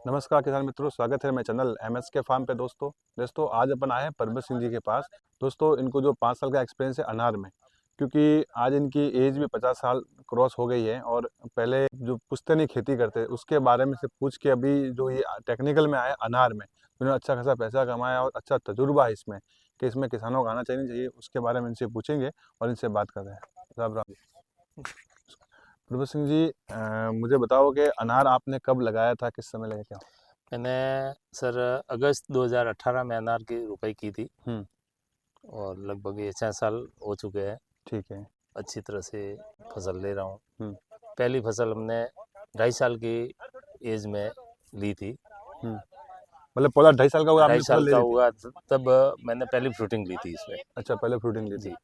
नमस्कार किसान मित्रों, स्वागत है मेरे चैनल एमएस के फार्म पे। दोस्तों आज अपन आए हैं परबत सिंह जी के पास। दोस्तों इनको जो 5 साल का एक्सपीरियंस है अनार में, क्योंकि आज इनकी एज भी 50 साल क्रॉस हो गई है और पहले जो पुश्तैनी खेती करते उसके बारे में से पूछ के अभी जो ये टेक्निकल में आए अनार में, उन्होंने अच्छा खासा पैसा कमाया और अच्छा तजुर्बा है इसमें कि इसमें किसानों को आना चाहिए। उसके बारे में इनसे पूछेंगे और इनसे बात कर रहे हैं। राम राम जी। परबत सिंह जी, मुझे बताओ कि अनार आपने कब लगाया था, किस समय लगाया? मैंने सर अगस्त 2018 में अनार की रुपाई की थी और लगभग ये 6 साल हो चुके हैं। ठीक है। अच्छी तरह से फसल ले रहा हूँ। हम्म। पहली फसल हमने 2.5 साल की एज में ली थी। मतलब पौधा 2.5 साल का हुआ आपने 2.5 साल फसल ले का ली थी? हुआ तब मैंने पहली फ्रूटिंग ली थी इसमें। अच्छा, पहले फ्रूटिंग ली थी। जी,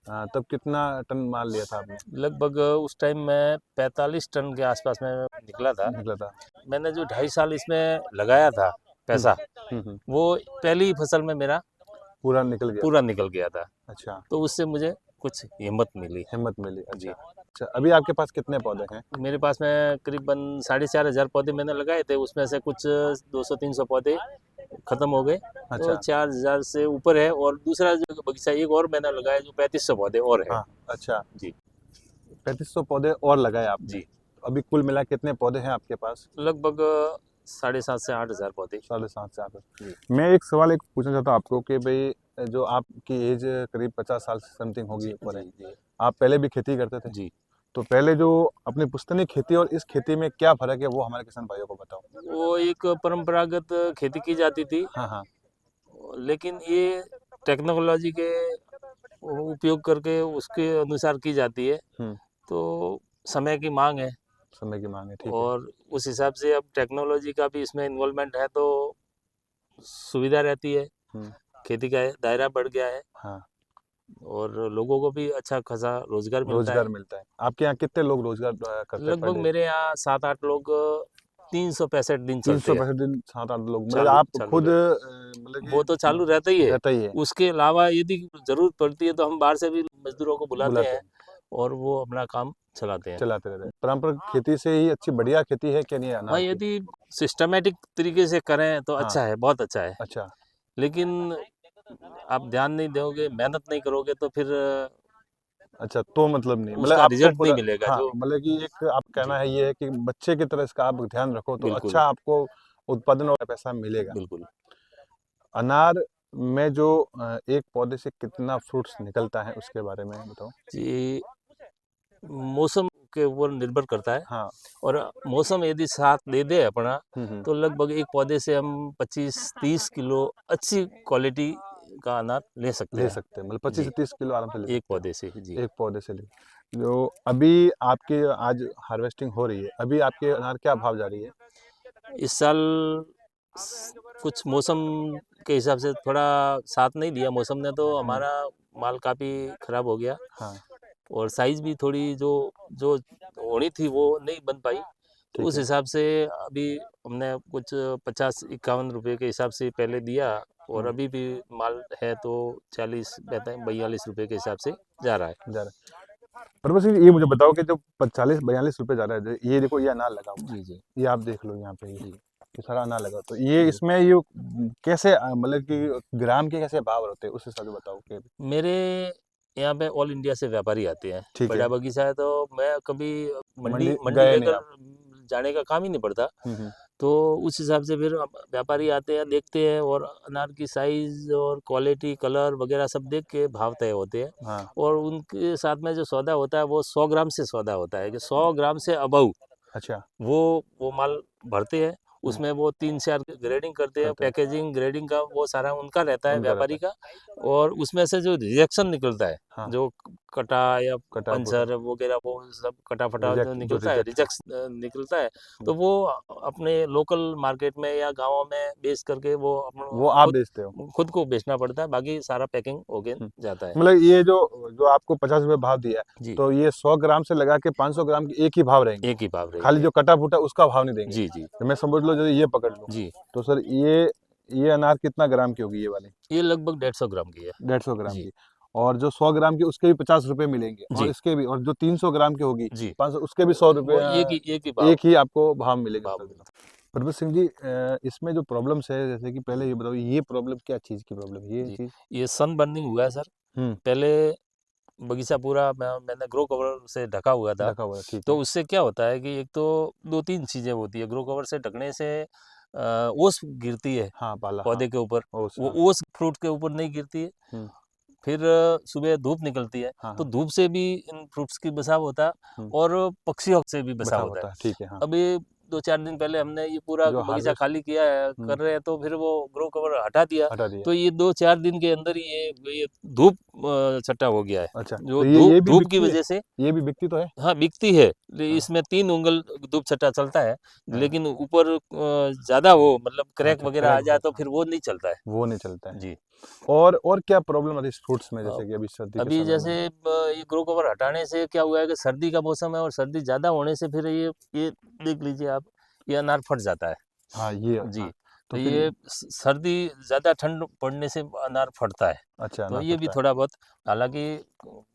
हाँ, तब कितना टन माल लिया था आपने? लगभग उस टाइम में 45 टन के आसपास में निकला था। निकला था। मैंने जो 2.5 साल इसमें लगाया था हम्म, पैसा, हम्म। वो पहली फसल में मेरा पूरा निकल गया? पूरा निकल गया था। अच्छा, तो उससे मुझे कुछ हिम्मत मिली। हिम्मत मिली। अच्छा जी, अच्छा, अभी आपके पास कितने पौधे हैं? मेरे पास में करीबन 4,500 पौधे मैंने लगाए थे। उसमें से कुछ 200-300 पौधे खत्म हो गए, तो अच्छा। 4,000 से ऊपर है। और दूसरा जो बगीचा एक और मैंने लगाया जो 3,500 पौधे और है। हाँ। अच्छा, जी 3500 पौधे और लगाए आपने। जी, तो अभी कुल मिला कितने पौधे हैं आपके पास? लगभग 7,500 से 8,000 पौधे। 7.5 से 8। जी मैं एक सवाल पूछना चाहता हूँ आपको कि भाई जो आपकी एज करीब 50 साल से समथिंग होगी, जी ऊपर है, जी जी आप पहले भी खेती करते थे? जी। तो पहले जो अपनी पुश्तैनी खेती और इस खेती में क्या फर्क है, वो हमारे किसान भाइयों को बताओ। वो एक परंपरागत खेती की जाती थी, हाँ हाँ। लेकिन ये टेक्नोलॉजी के उपयोग करके उसके अनुसार की जाती है। हम्म। तो समय की मांग है समय की मांग है, ठीक है। और उस हिसाब से अब टेक्नोलॉजी का भी इसमें इन्वॉल्वमेंट है, तो सुविधा रहती है। हम्म। खेती का दायरा बढ़ गया है हाँ, और लोगों को भी अच्छा खासा रोजगार मिलता रोजगार है। मिलता है। आपके यहाँ कितने लोग रोजगार करते हैं पर लगभग डे? मेरे यहाँ 7-8 लोग 365 दिन तीन चलते सौ हैं। पैंसठ दिन 7-8 लोग, मतलब चालू आप चालू खुद रहते मतलब वो तो कि चालू रहता ही है। रहता ही है? उसके अलावा यदि जरूरत पड़ती है तो हम बाहर से भी मजदूरों को बुलाते बुलाते हैं हैं, और वो अपना काम चलाते हैं। चलाते रहते हैं। पारंपरिक खेती से ही अच्छी बढ़िया खेती है क्या, नहीं है हाँ, अनार की? यदि सिस्टमेटिक तरीके से करें तो हाँ। अच्छा है, बहुत अच्छा है। अच्छा। लेकिन आप ध्यान नहीं दोगे, मेहनत नहीं करोगे तो फिर अच्छा, तो मतलब नहीं, मतलब उसका आपको रिजल्ट नहीं पूरा। मिलेगा हाँ, जो। मतलब कि एक आप कहना जी, है ये है कि बच्चे की तरह इसका आप ध्यान रखो तो बिल्कुल अच्छा आपको उत्पादन और पैसा मिलेगा। बिल्कुल। अनार में जो एक पौधे से कितना फ्रूट्स निकलता है उसके बारे में बताओ। जी, मौसम के ऊपर निर्भर करता है। हाँ। और मौसम यदि साथ दे दे अपना, हम्म। तो लगभग एक पौधे से हम 25-30 किलो अच्छी क्वालिटी का अनार ले सकते ले हैं। सकते हैं, मतलब 25 जी, से 30 किलो आराम से ले एक सकते पौधे से। जी, हो एक पौधे से ले। जो अभी आपके आज हार्वेस्टिंग हो रही है, अभी आपके अनार क्या भाव जा रही है? इस साल कुछ मौसम के हिसाब से थोड़ा साथ नहीं दिया मौसम ने, तो हमारा माल काफ़ी खराब हो गया हाँ। और साइज़ भी थोड़ी जो जो होनी थी वो नहीं बन पाई। तो ठीक उस है। हिसाब से अभी हमने कुछ 50-51 रुपये के हिसाब से पहले दिया और अभी भी माल है तो 40-42 रुपये के हिसाब से जा रहा है। जा रहा है। पर बस ये मुझे बताओ कि जो 40-42 रुपए जा रहा है, ये देखो ये अनार लगा हुआ है, जी जी ये आप देख लो यहाँ पे, जी ये सारा अनार लगा, तो ये जी। इसमें ये कैसे मतलब कि ग्राम के कैसे भाव होते हैं उस हिसाब से बताओ कि। मेरे यहाँ पे ऑल इंडिया से व्यापारी आते हैं। ठीक है। बड़ा बगीचा है तो मैं कभी मंडी मंडी मंडी गए नहीं लेकर आप? जाने का काम ही नहीं पड़ता। हम्म। तो उस हिसाब से फिर व्यापारी आते हैं, देखते हैं और अनार की साइज़ और क्वालिटी, कलर वगैरह सब देख के भाव तय होते हैं। हाँ। और उनके साथ में जो सौदा होता है वो 100 ग्राम से सौदा होता है कि 100 ग्राम से अबव अच्छा। वो माल भरते हैं। हम्म। उसमें वो 3-4 ग्रेडिंग करते हैं, करते हैं। पैकेजिंग ग्रेडिंग का वो सारा उनका रहता है, उनका रहता व्यापारी है। का। और उसमें से जो रिजेक्शन निकलता है, हाँ। जो कटा या कटा फूटा पंचर वगैरह वो सब कटा फटा जो रिजेक्ट, जो निकलता है, रिजेक्ट है। रिजेक्ट निकलता है, तो वो अपने लोकल मार्केट में या गाँव में बेच करके वो वो आप खुद बेचते हो? खुद को बेचना पड़ता है, बाकी सारा पैकिंग हो के हम्म। जाता है। मतलब ये जो जो आपको 50 रुपए भाव दिया है, जी, तो ये 100 ग्राम से लगा के 500 ग्राम की एक ही भाव रहेंगे? एक ही भाव खाली रहेंगे। जो कटा फूटा उसका भाव नहीं देंगे? जी जी तो मैं समझ लो, जैसे ये पकड़ लो, जी। तो सर ये अनार कितना ग्राम की होगी ये वाली? ये लगभग 150 ग्राम की है। 150 ग्राम जी की। और जो 100 ग्राम की उसके भी 50 रुपए मिलेंगे, और जी इसके भी, और जो 300 ग्राम की होगी जी। 500, उसके भी 100 रुपए वो एक ही एक भाव ही आपको भाव मिलेगा भाव सर। मिलता है। परबत सिंह जी, इसमें जो प्रॉब्लम्स है, जैसे कि पहले ये बताओ, ये प्रॉब्लम क्या चीज़ की प्रॉब्लम है ये जी, चीज़? ये सन बर्निंग हुआ है सर। हुँ, पहले बगीचा पूरा मैंने ग्रो कवर से ढका हुआ था। ढका हुआ है, ठीक तो है। उससे क्या होता है कि एक तो 2-3 चीज़ें होती है। ग्रो कवर से ढकने से ओस गिरती है हाँ, पाला, हाँ, पौधे के ऊपर, ओस, वो हाँ। ओस फ्रूट के ऊपर नहीं गिरती है। हुँ, फिर सुबह धूप निकलती है, हाँ, तो हाँ। धूप से भी इन फ्रूट्स की बचाव होता है हुँ, और पक्षियों से भी बचाव बचाव होता है। होता है, ठीक है, हाँ। अभी 2-4 दिन पहले हमने ये पूरा जो बगीचा हार्वेस्ट खाली किया है, हुँ, कर रहे हैं, तो फिर वो ग्रो कवर हटा दिया। हटा दिया। तो ये 2-4 दिन के अंदर ही ये धूप छटा हो गया है। अच्छा, जो तो ये धूप भी धूप की बिकती है? वजह से, ये भी बिकती तो है? हाँ, बिकती है। हाँ, इसमें 3 उँगल धूप छटा चलता है, हाँ। लेकिन ऊपर ज़्यादा वो मतलब क्रैक अच्छा, वगैरह आ क्रैक जाए वगैरह, तो हाँ, फिर वो नहीं चलता है। वो नहीं चलता है। जी। और क्या प्रॉब्लम आती है इस फ्रूट्स में, अ, जैसे कि अभी सर्दी के अभी समय में? जैसे ये ग्रो कवर हटाने से क्या हुआ है कि सर्दी का मौसम है और सर्दी ज़्यादा होने से फिर ये देख लीजिए आप, ये अनार फट जाता है। हाँ, ये जी, हाँ, तो तो फिर ये सर्दी ज़्यादा ठंड पड़ने से अनार फटता है। अच्छा, तो अनार ये भी फटता है। थोड़ा बहुत, हालाँकि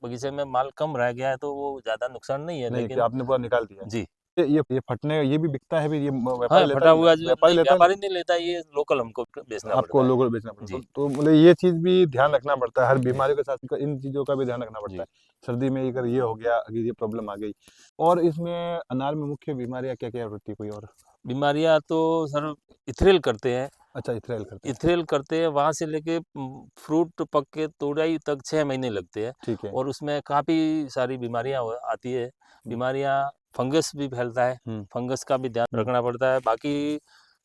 बगीचे में माल कम रह गया है तो वो ज़्यादा नुकसान नहीं है, नहीं, कि लेकिन आपने पूरा निकाल दिया है। जी। ये फटने ये भी बिकता है, फिर ये व्यापारी हाँ, लेता फटा भी हुआ ना, जो व्यापारी नहीं, लेता है? व्यापारी नहीं लेता, ये लोकल हमको बेचना आपको पड़ता है। लोगों को बेचना पड़ता है। जी, तो मतलब ये चीज़ भी ध्यान रखना पड़ता है, हर जी, बीमारियों के साथ इन चीज़ों का भी ध्यान रखना पड़ता जी। है। सर्दी में अगर ये हो गया, अगर ये प्रॉब्लम आ गई। और इसमें अनार में मुख्य बीमारियाँ क्या-क्या होती है, कोई और? बीमारियाँ तो सर इथ्रेल करते हैं। अच्छा, इथराइल करते हैं। इथ्रेल करते हैं, वहाँ से लेके फ्रूट पक के तुड़ाई तक 6 महीने लगते हैं ठीक है। और उसमें काफ़ी सारी बीमारियाँ आती है। हुँ, बीमारियाँ, फंगस भी फैलता है, हुँ, फंगस का भी ध्यान हुँ। रखना पड़ता है। बाकी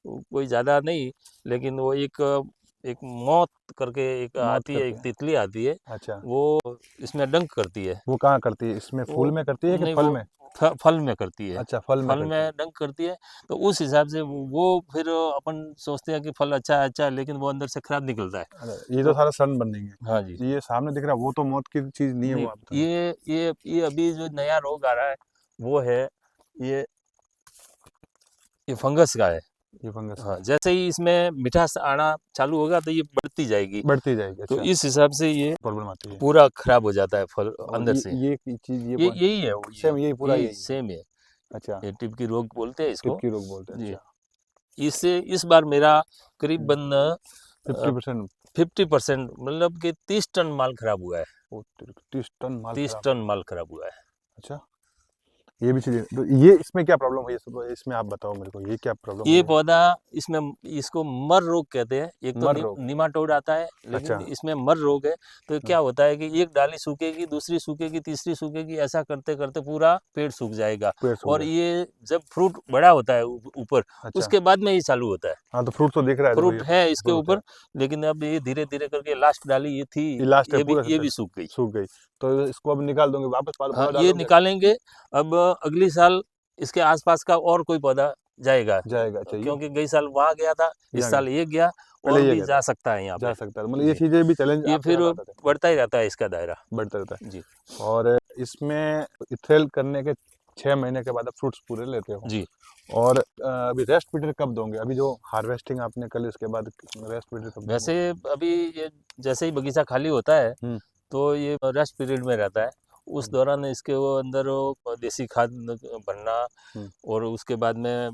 कोई ज़्यादा नहीं, लेकिन वो एक एक मौत करके एक मौत आती है, करते एक हैं। तितली आती है, अच्छा, वो इसमें डंक करती है। वो कहाँ करती है? इसमें वो फूल में करती है कि नहीं, फल वो में? फल में करती है। अच्छा, फल में फल करती है। में डंक करती है, तो उस हिसाब से वो फिर अपन सोचते हैं कि फल अच्छा है, लेकिन वो अंदर से खराब निकलता है। अरे, ये तो तो सारा सन बर्निंग हाँ जी। है। ये सामने दिख रहा है, वो तो मौत की चीज़ नहीं है, नहीं, वो आप बता रहे ये अभी जो नया रोग आ रहा है, वो है ये ये फंगस का है। हैं। ये फंगस का हाँ, है। जैसे ही इसमें मिठास आना चालू होगा तो ये बढ़ती जाएगी। बढ़ती जाएगी, तो अच्छा, इस हिसाब से ये प्रॉब्लम आती है। पूरा खराब हो जाता है फल और अंदर से। ये चीज़ ये ये पॉइंट यही है, वो सेम यही पूरा यही यही है। सेम है। अच्छा, ये टिपकी रोग बोलते हैं इसको। टिपकी रोग बोलते हैं, जी। अच्छा। इससे इस बार मेरा हुँ, करीबन 50% 50% मतलब कि 30 टन माल खराब हुआ है। ओ तेरे को 30 टन माल 30 खराब। टन माल खराब हुआ है। अच्छा, ये भी चीज़ें तो ये इसमें क्या प्रॉब्लम हुई है? सब इसमें आप बताओ मेरे को, ये क्या प्रॉब्लम हुई ये है? पौधा, इसमें इसको मर रोग कहते हैं। एक तो मर रोग, निमाटोड आता है, अच्छा, लेकिन इसमें मर रोग है। तो हाँ, क्या होता है कि एक डाली सूखेगी, दूसरी सूखेगी, तीसरी सूखेगी, ऐसा करते करते पूरा पेड़ सूख जाएगा। पेड़ सूख और जाए। ये जब फ्रूट बड़ा होता है ऊपर, अच्छा, उसके बाद में ये चालू होता है। हाँ, तो फ्रूट तो दिख रहा है, देखो फ्रूट ये है इसके फ्रूट है। ऊपर, लेकिन अब ये धीरे धीरे करके लास्ट डाली ये थी, ये लास्ट है, पूरा ये पे भी सूख गई। सूख गई। तो इसको अब निकाल दोगे, वापस हाँ, पौधा ये डालोगे? निकालेंगे। अब अगली साल इसके आसपास का और कोई पौधा जाएगा, जाएगा, चाहिए, क्योंकि गई साल वहाँ गया था, इस यहाँ गया, साल ये गया, पहले और ये भी गया था, जा सकता है यहाँ जा पे। सकता है। मतलब ये जी, चीज़ें भी चैलेंज ये आपके फिर साथ आते थे, बढ़ता ही रहता है इसका दायरा। बढ़ता रहता जी, है। और इसमें इथेल करने के 6 महीने के बाद आप फ्रूट्स पूरे लेते हो। जी। और अभी रेस्ट पीरियड कब दोगे? अभी जो हार्वेस्टिंग आपने कर ली, उसके बाद रेस्ट पीरियड कब दोगे? वैसे अभी ये जैसे ही बगीचा खाली होता है, हुँ, तो ये रेस्ट पीरियड में रहता है। उस हुँ, दौरान इसके वो अंदर वो देसी खाद भरना, हुँ, और उसके बाद में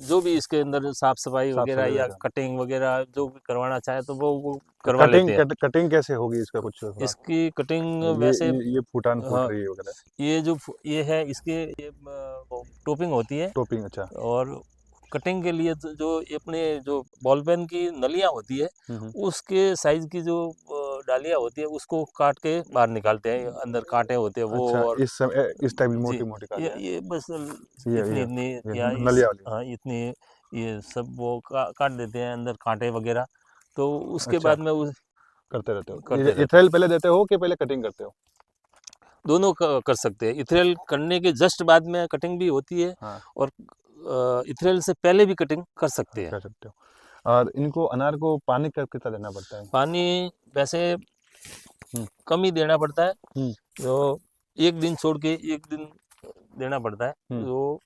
जो भी इसके अंदर साफ सफाई वगैरह साफ-सफाई या वगैरह। कटिंग वगैरह जो भी करवाना चाहे तो वो तो करवा लेते हैं। कटिंग कैसे होगी इसका, कुछ थोड़ा? इसकी कटिंग ये वैसे, ये ये फूटान फूट हाँ, रही है वगैरह, ये जो ये है इसके, ये टोपिंग होती है। टोपिंग, अच्छा। और कटिंग के लिए तो जो ये अपने जो बॉल पेन की नलियाँ होती है, हुँ, हुँ। उसके साइज़ की जो डालियाँ होती है, उसको काट के बाहर निकालते हैं। अंदर काँटे होते हैं वो, अच्छा, और इस टाइप की जी, मोटी-मोटी काटें हैं। ये बस ये इतनी-इतनी, ये या इस, नलिया वाली। हाँ, इतनी, ये सब वो काट देते हैं अंदर काँटे वगैरह। तो उसके अच्छा, बाद में उस करते रहते हो। करते ये रहते हैं। इथेनॉल पहले देते हो कि पहले कटिंग करते हो? दोनों कर सकते हैं। इथेनॉल करने के जस्ट बाद में कटिंग भी होती है, हाँ, और इथेनॉल से पहले भी कटिंग कर सकते हैं। कर सकते हो। और इनको अनार को पानी कितना देना पड़ता है? पानी वैसे हुँ, कम ही देना पड़ता है। हुँ, जो 1 दिन छोड़ के 1 दिन देना पड़ता है। हुँ। जो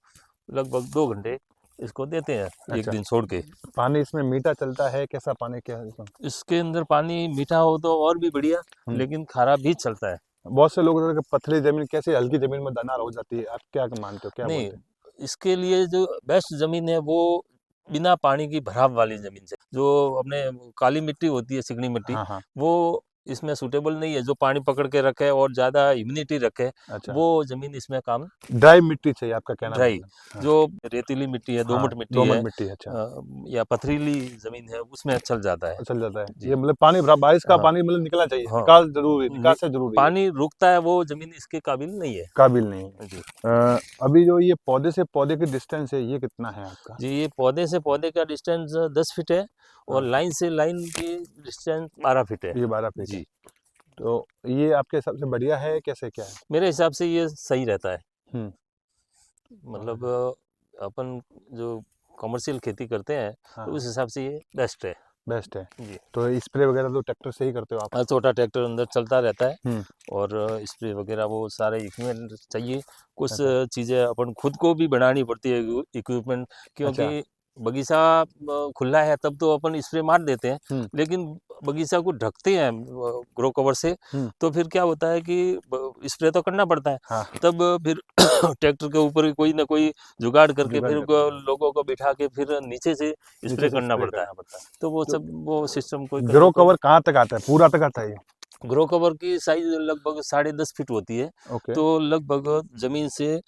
लगभग 2 घंटे इसको देते हैं, 1 अच्छा, दिन छोड़ के। पानी इसमें मीठा चलता है, कैसा पानी क्या है इसमें? इसके अंदर पानी मीठा हो तो और भी बढ़िया, हुँ। लेकिन खारा भी चलता है। बहुत से लोग होते हैं कि पथरी ज़मीन, कैसे हल्की ज़मीन में अनार हो जाती है। आप क्या मानते हो, क्या नहीं, बोलते हैं? इसके लिए जो बेस्ट ज़मीन है वो बिना पानी की भराव वाली जमीन से, जो अपने काली मिट्टी होती है, चिकनी मिट्टी, हाँ हाँ। वो इसमें सूटेबल नहीं है। जो पानी पकड़ के रखे और ज़्यादा ह्यूमिडिटी रखे, अच्छा, वो जमीन इसमें काम ड्राई मिट्टी चाहिए आपका कहना ड्राई, मतलब। हाँ जो रेतीली मिट्टी है, हाँ, दोमट मिट्टी है, दोमट मिट्टी है, अच्छा। या पथरीली जमीन है, उसमें चल जाता है। चल जाता है जी। ये, मतलब पानी बारिश का हाँ पानी मतलब निकलना चाहिए, हाँ, निकाल जरूरी, नि- निकास से जरूरी है, पानी रुकता है, वो जमीन इसके काबिल नहीं है। काबिल नहीं है। जी। अभी जो ये पौधे से पौधे की डिस्टेंस है, ये कितना है आपका? जी, ये पौधे से पौधे का डिस्टेंस 10 फीट है, और हाँ, लाइन से लाइन की डिस्टेंस 12 फीट है। ये 12 फीट है। जी, तो ये आपके हिसाब से बढ़िया है, कैसे क्या है? मेरे हिसाब से ये सही रहता है। हम्म। मतलब और अपन जो कमर्शियल खेती करते हैं, हाँ तो हाँ, उस हिसाब से ये बेस्ट है। बेस्ट है। जी। तो स्प्रे वगैरह तो ट्रैक्टर से ही करते हो आप? हाँ, छोटा ट्रैक्टर अंदर चलता रहता है, हम्म। और स्प्रे वगैरह वो सारे इक्विपमेंट चाहिए। कुछ अच्छा चीज़ें अपन खुद को भी बनानी पड़ती है, इक्विपमेंट, अच्छा। क्योंकि बगीचा खुला है तब तो अपन स्प्रे मार देते हैं, हम्म लेकिन बगीचा को ढकते हैं ग्रो कवर से, हम्म। तो फिर क्या होता है कि स्प्रे तो करना पड़ता है। हाँ, तब फिर ट्रैक्टर के ऊपर कोई ना कोई जुगाड़ करके जुगाड़ फिर करना पड़ता है, लोगों को बिठा के फिर नीचे से नीचे स्प्रे से करना स्प्रे पड़ता है। करना पड़ता है। तो वो जो सब वो सिस्टम कोई ग्रो करने को। कवर कहाँ तक आता है, पूरा तक आता है ये? ग्रो कवर की साइज लगभग 10.5 फीट होती है, ओके। तो लगभग जमीन से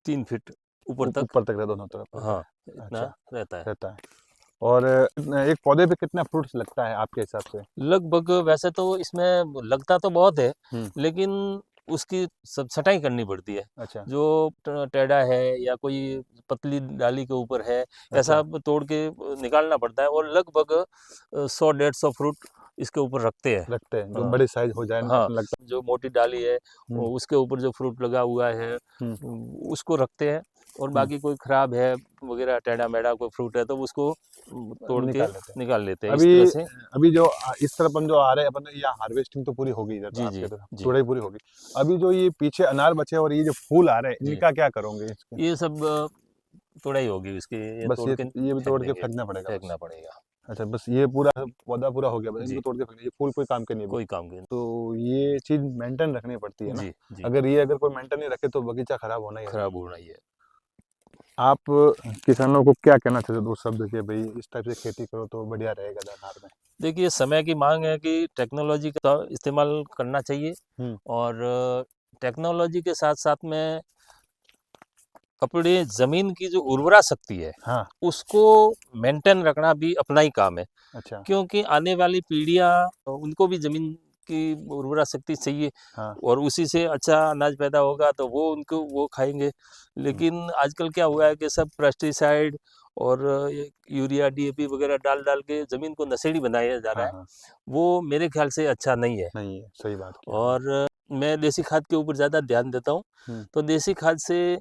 3 फीट ऊपर तक। ऊपर तक रहता है, दोनों तरफ रहता हाँ, है, इतना अच्छा रहता है। रहता है। और एक पौधे पे कितना फ्रूट्स लगता है आपके हिसाब से? लगभग वैसे तो इसमें लगता तो बहुत है, हम्म। लेकिन उसकी सब छटाई करनी पड़ती है। अच्छा जो टेढ़ा है या कोई पतली डाली के ऊपर है, अच्छा। ऐसा तोड़ के निकालना पड़ता है, और लगभग 100-150 फ्रूट इसके ऊपर रखते हैं। रखते हैं जो हाँ बड़े साइज हो जाए हाँ, अपने लगता जो मोटी डाली है, हम्म उसके ऊपर जो फ्रूट लगा हुआ है, हम्म उसको रखते हैं। और हम्म। बाकी कोई खराब है वगैरह, टेढ़ा मेढ़ा कोई फ्रूट है, तो उसको तोड़ के निकाल लेते हैं। निकाल लेते हैं इस अभी तरह से। अभी जो इस तरफ अपन जो आ रहे हैं अपन, यहाँ हार्वेस्टिंग तो पूरी हो गई, इधर तो जी जी आपके तरफ जी तुड़ाई पूरी हो गई। अभी जो ये पीछे अनार बचे और ये जो फूल आ रहे हैं, जी, इनका क्या करोगे इसके? ये सब तोड़ाई होगी इसकी, ये बस तोड़ के ये भी फेंक तोड़ के देंगे, फेंकना पड़ेगा बस? फेंकना पड़ेगा। अच्छा, बस ये पूरा पौधा पूरा हो गया, बस इनको जी, तोड़ के फेंकना, ये फूल कोई काम के नहीं अभी। कोई काम की तो ये चीज मेंटेन रखनी पड़ती है ना? जी जी, अगर कोई मेंटेन नहीं रखे तो बगीचा खराब होना ही है। खराब होना ही है। आप किसानों को क्या कहना चाहते हो, दो शब्द के भाई इस टाइप से खेती करो तो बढ़िया रहेगा अनार में? देखिए, समय की मांग है कि टेक्नोलॉजी का इस्तेमाल करना चाहिए, हम्म। और टेक्नोलॉजी के साथ साथ में अपनी ज़मीन की जो उर्वरा शक्ति है, हाँ। उसको मेंटेन रखना भी अपना ही काम है। अच्छा। क्योंकि आने वाली पीढ़ियाँ, उनको भी ज़मीन की उर्वरा शक्ति चाहिए, हाँ। और उसी से अच्छा अनाज पैदा होगा तो वो उनको वो खाएंगे। हम्म, लेकिन आजकल क्या हुआ है कि सब पेस्टिसाइड और ये यूरिया डीएपी वगैरह डाल डाल के ज़मीन को नशेड़ी बनाया जा रहा हाँ है। हाँ। वो मेरे ख्याल से अच्छा नहीं है। नहीं है, सही बात की आपने। और मैं देसी खाद के ऊपर ज़्यादा ध्यान देता हूँ। हम्म। तो देसी खाद से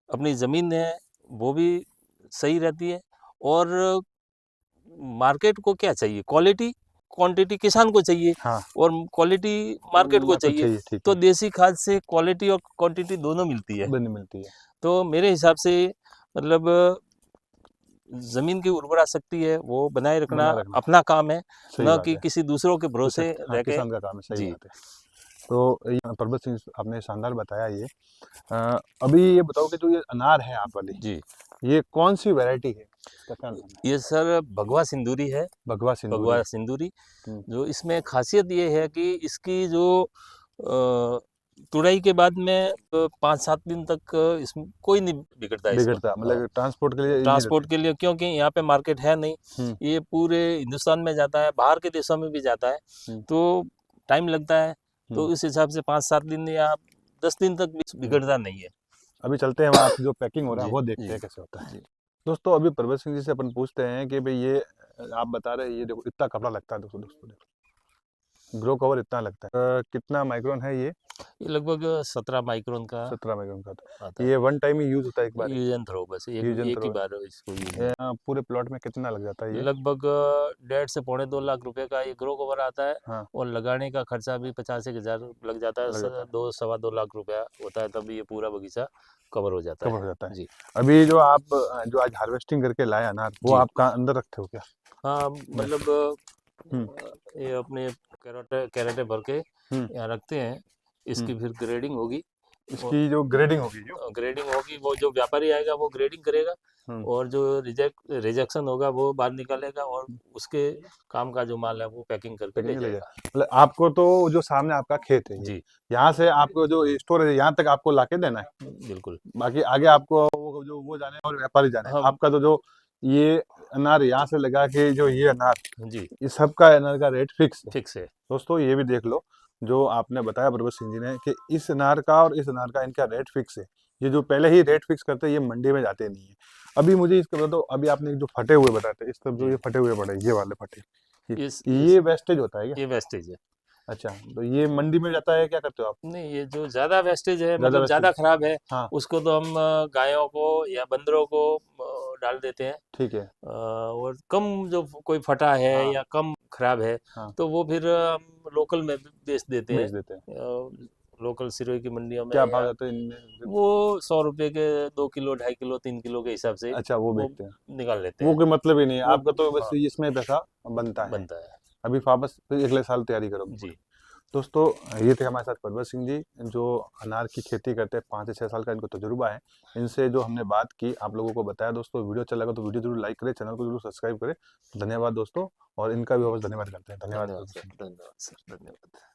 अपनी ज़मीन है वो भी सही रहती है, और मार्केट को क्या चाहिए, क्वालिटी क्वांटिटी किसान को चाहिए, हाँ। और क्वालिटी मार्केट को आपको चाहिए। चाहिए, ठीक तो है। देसी खाद से क्वालिटी और क्वांटिटी दोनों मिलती है। बनी मिलती है। तो मेरे हिसाब से मतलब ज़मीन की उर्वरा शक्ति है वो बनाए रखना बना रखना अपना काम है, सही न बात कि है। किसी दूसरों के भरोसे हाँ, रह के। किसान का काम है, सही जी बात है। तो ये परबत सिंह आपने शानदार बताया ये। अभी ये बताओ कि जो ये अनार है आप वाली, जी, ये कौन सी वैरायटी है, इसका क्या नाम है? ये सर भगवा सिंदूरी है। भगवा सिंदूरी। भगवा सिंदूरी, हम्म, जो इसमें खासियत ये है कि इसकी जो तुड़ाई के बाद में 5-7 दिन तक इसमें कोई नहीं बिगड़ता है इसमें। बिगड़ता हाँ, मतलब ट्रांसपोर्ट के लिए इजी रहती ट्रांसपोर्ट के लिए, क्योंकि यहाँ पे मार्केट है नहीं। है। ये पूरे हिंदुस्तान में जाता है, बाहर के देशों में भी जाता है, हम्म तो टाइम लगता है। तो हम्म इस हिसाब से 5-7 दिन या 10 दिन तक भी हम्म। बिगड़ता नहीं है। अभी चलते हैं वहाँ पे जो पैकिंग हो रहा है जी वो देखते जी हैं कैसे होता है। जी। दोस्तों अभी परबत सिंह जी से अपन पूछते हैं कि भाई ये आप बता रहे हैं, ये देखो इतना कपड़ा लगता है, दोस्तों दोस्तों देखो ग्रो कवर इतना लगता है। कितना माइक्रोन है ये? ये लगभग 17 माइक्रोन का 17 माइक्रोन का आता तो है। ये वन टाइम ही यूज होता है, एक बार ही यूज एंड थ्रो, बस एक यूज एंड एक ही थ्रो बार इसको यूज। है। पूरे प्लॉट में कितना लग जाता है ये? लगभग 1.5 से पौने 2 लाख रुपए का ये ग्रो कवर आता है, हाँ, और लगाने का खर्चा भी 50-1 हज़ार लग जाता है। लग जाता है, 2-2.25 लाख रुपया होता है, तब ये पूरा बगीचा कवर हो जाता कवर है। हो जाता है। जी अभी जो आप जो आज हार्वेस्टिंग करके लाए अनार, वो जी। आप कहाँ अंदर रखते हो क्या? हाँ, मैं मतलब हम्म ये अपने कैरेटे कैरेटे भर के हम्म यहाँ रखते हैं। हम्म इसकी फिर ग्रेडिंग होगी, इसकी जो ग्रेडिंग होगी ग्रेडिंग होगी, वो जो व्यापारी आएगा वो ग्रेडिंग करेगा, और जो रिजेक्शन होगा वो बाहर निकालेगा, और उसके काम का जो माल है वो पैकिंग करके ले जाएगा। मतलब आपको तो जो सामने आपका खेत है जी, यहाँ से आपको जो स्टोर है यहाँ तक आपको लाके देना है, बिल्कुल। बाकी आगे आपको वो जाने और व्यापारी जाने। हम आपका तो जो ये अनार यहाँ से लगा के जो ये अनार, जी, इस सब का अनार का रेट फिक्स है। फिक्स है। दोस्तों ये भी देख लो जो आपने बताया प्रभु सिंह जी ने कि इस अनार का और इस अनार का इनका रेट फिक्स है। ये जो पहले ही रेट फिक्स करते हैं ये मंडी में जाते नहीं है। अभी मुझे इसका बता दो, अभी आपने जो फटे हुए बताए थे, इस तरफ जो जी, ये फटे हुए पड़े ये वाले फटे, इस ये वेस्टेज होता है क्या? ये वेस्टेज है। अच्छा, तो ये मंडी में जाता है, क्या करते हो आप? नहीं, ये जो ज्यादा वेस्टेज है, ज्यादा मतलब ज्यादा वेस्टेज, खराब है, हाँ उसको तो हम गायों को या बंदरों को डाल देते हैं। ठीक है, और कम जो कोई फटा है हाँ या कम खराब है, हाँ तो वो फिर हम लोकल में भी बेच देते हैं। बेच देते हैं। लोकल सिरोही की मंडियों में, क्या भाव या जाते हैं इनमें? वो 100 रुपए के 2 किलो, 2.5 किलो, 3 किलो के हिसाब से अच्छा वो वो बेचते हैं, निकाल लेते वो हैं। कोई मतलब ही नहीं है वो आपका, तो बस हाँ, इसमें पैसा बनता है। बनता है। अभी वापस फिर अगले साल तैयारी करोगे जी, पूरी। दोस्तों ये थे हमारे साथ परवत सिंह जी, जो अनार की खेती करते हैं, 5 से 6 साल का इनको तजुर्बा है। इनसे जो हमने बात की आप लोगों को बताया। दोस्तों वीडियो अच्छा लगा तो वीडियो जरूर लाइक करें, चैनल को जरूर सब्सक्राइब करें। धन्यवाद दोस्तों, और इनका भी बहुत धन्यवाद करते हैं। धन्यवाद धन्यवाद परवत सर, सिंह जी। धन्यवाद सर, धन्यवाद।